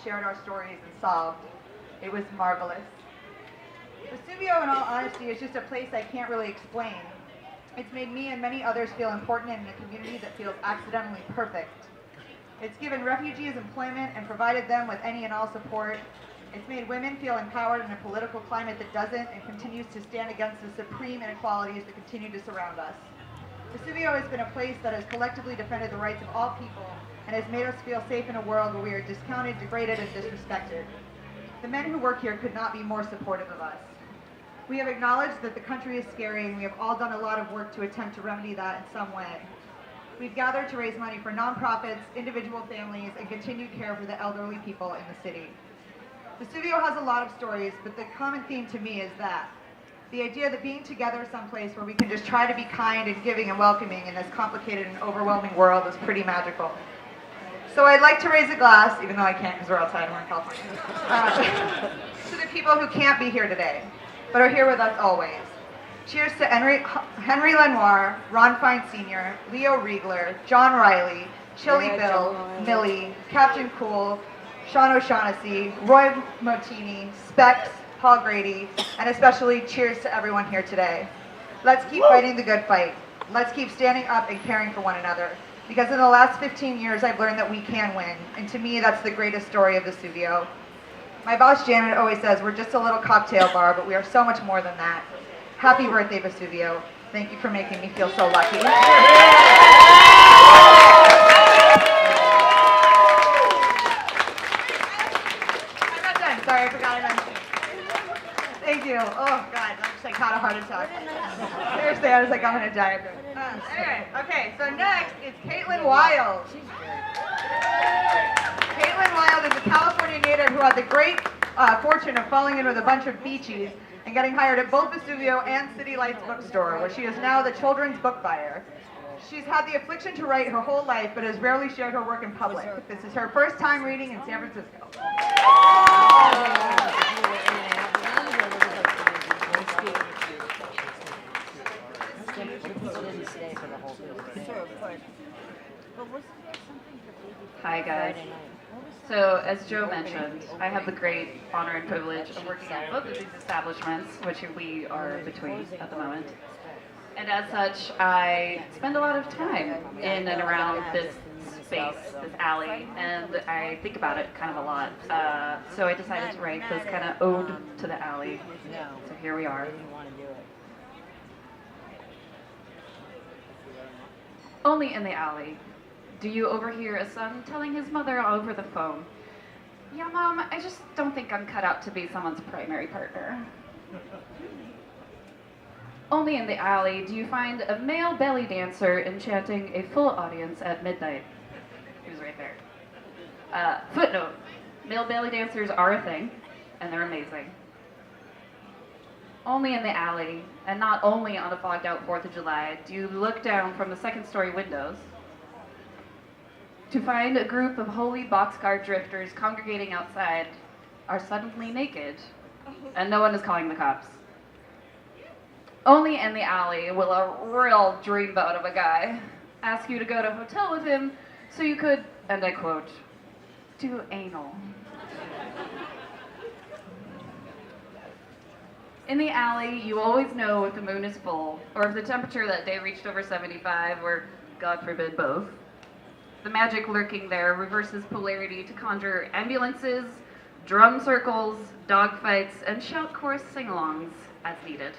shared our stories and sobbed. It was marvelous. Vesuvio, in all honesty, is just a place I can't really explain. It's made me and many others feel important in a community that feels accidentally perfect. It's given refugees employment and provided them with any and all support. It's made women feel empowered in a political climate that doesn't and continues to stand against the supreme inequalities that continue to surround us. Vesuvio has been a place that has collectively defended the rights of all people and has made us feel safe in a world where we are discounted, degraded, and disrespected. The men who work here could not be more supportive of us. We have acknowledged that the country is scary, and we have all done a lot of work to attempt to remedy that in some way. We've gathered to raise money for nonprofits, individual families, and continued care for the elderly people in the city. Vesuvio has a lot of stories, but the common theme to me is that the idea that being together someplace where we can just try to be kind and giving and welcoming in this complicated and overwhelming world is pretty magical. So I'd like to raise a glass, even though I can't because we're outside and we're in California, to the people who can't be here today, but are here with us always. Cheers to Henry Lenoir, Ron Fine Sr., Leo Riegler, John Riley, Chili Bill, Millie, Captain Cool, Sean O'Shaughnessy, Roy Motini, Specs, Paul Grady, and especially cheers to everyone here today. Let's keep fighting the good fight. Let's keep standing up and caring for one another. Because in the last 15 years, I've learned that we can win. And to me, that's the greatest story of Vesuvio. My boss, Janet, always says, we're just a little cocktail bar, but we are so much more than that. Happy birthday, Vesuvio. Thank you for making me feel so lucky. I'm not done. Sorry, I forgot I mentioned. Thank you. Oh, God, I just had a heart attack. Seriously, I was like, I'm going to die. Anyway, okay, so next is Caitlyn Wild. Caitlyn Wild is a California native who had the great fortune of falling in with a bunch of beachies and getting hired at both Vesuvio and City Lights bookstore, where she is now the children's book buyer. She's had the affliction to write her whole life, but has rarely shared her work in public. This is her first time reading in San Francisco. Hi guys. So as Joe mentioned, I have the great honor and privilege of working at both of these establishments, which we are between at the moment. And as such, I spend a lot of time in and around this space, this alley, and I think about it kind of a lot. So I decided to write this kind of ode to the alley. So here we are. Only in the alley do you overhear a son telling his mother over the phone, "Yeah, Mom, I just don't think I'm cut out to be someone's primary partner." Only in the alley do you find a male belly dancer enchanting a full audience at midnight. He was right there. Footnote, male belly dancers are a thing, and they're amazing. Only in the alley, and not only on a fogged out 4th of July, do you look down from the second-story windows to find a group of holy boxcar drifters congregating outside are suddenly naked, and no one is calling the cops. Only in the alley will a real dreamboat of a guy ask you to go to a hotel with him so you could, and I quote, do anal. In the alley, you always know if the moon is full, or if the temperature that day reached over 75, or, God forbid, both. The magic lurking there reverses polarity to conjure ambulances, drum circles, dogfights, and shout chorus sing-alongs as needed.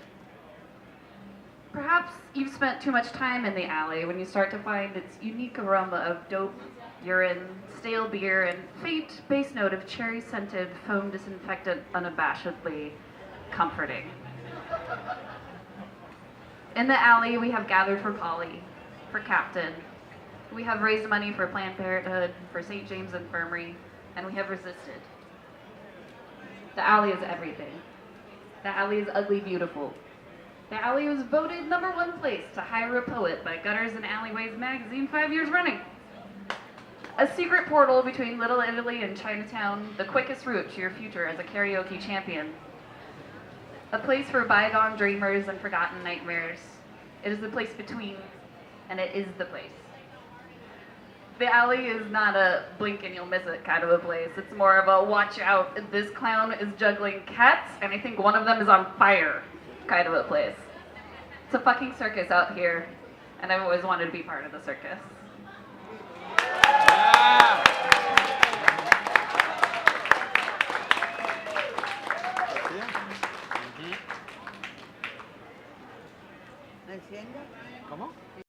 Perhaps you've spent too much time in the alley when you start to find its unique aroma of dope, urine, stale beer, and faint bass note of cherry-scented foam disinfectant unabashedly comforting. In the alley, we have gathered for Polly, for Captain. We have raised money for Planned Parenthood, for St. James Infirmary, and we have resisted. The alley is everything. The alley is ugly beautiful. The alley was voted #1 place to hire a poet by Gutters and Alleyways magazine 5 years running. A secret portal between Little Italy and Chinatown, the quickest route to your future as a karaoke champion. A place for bygone dreamers and forgotten nightmares. It is the place between, and it is the place. The alley is not a blink and you'll miss it kind of a place. It's more of a watch out, this clown is juggling cats, and I think one of them is on fire kind of a place. It's a fucking circus out here, and I've always wanted to be part of the circus. ¿Enciende? ¿Cómo?